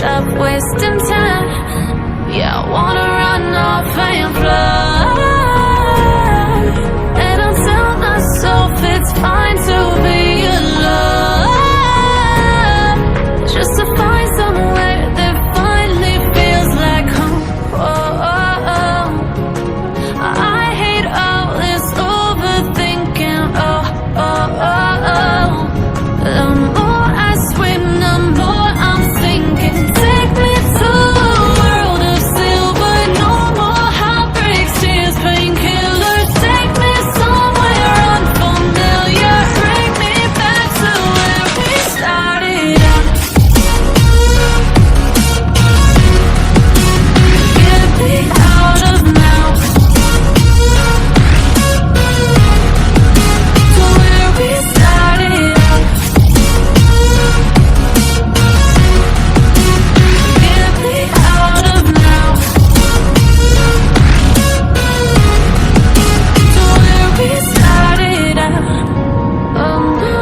stop wasting time. Yeah, I wanna run off and fly. And I'll tell myself it's fine to be alone, just to find somewhere that finally feels like home. I hate all this overthinking. The more I swim, the more I'm sinking. Take me to a world of silver, no more heartbreaks, tears, painkillers. Take me somewhere unfamiliar, bring me back to where we started out. Get me out of now, to where we started out. Get me out of now, to where we started out. Oh no.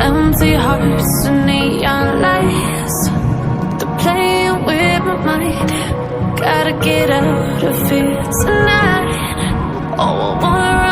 Empty hearts and neon lights, they're playing with my mind. Gotta get out of here tonight. Oh, I wanna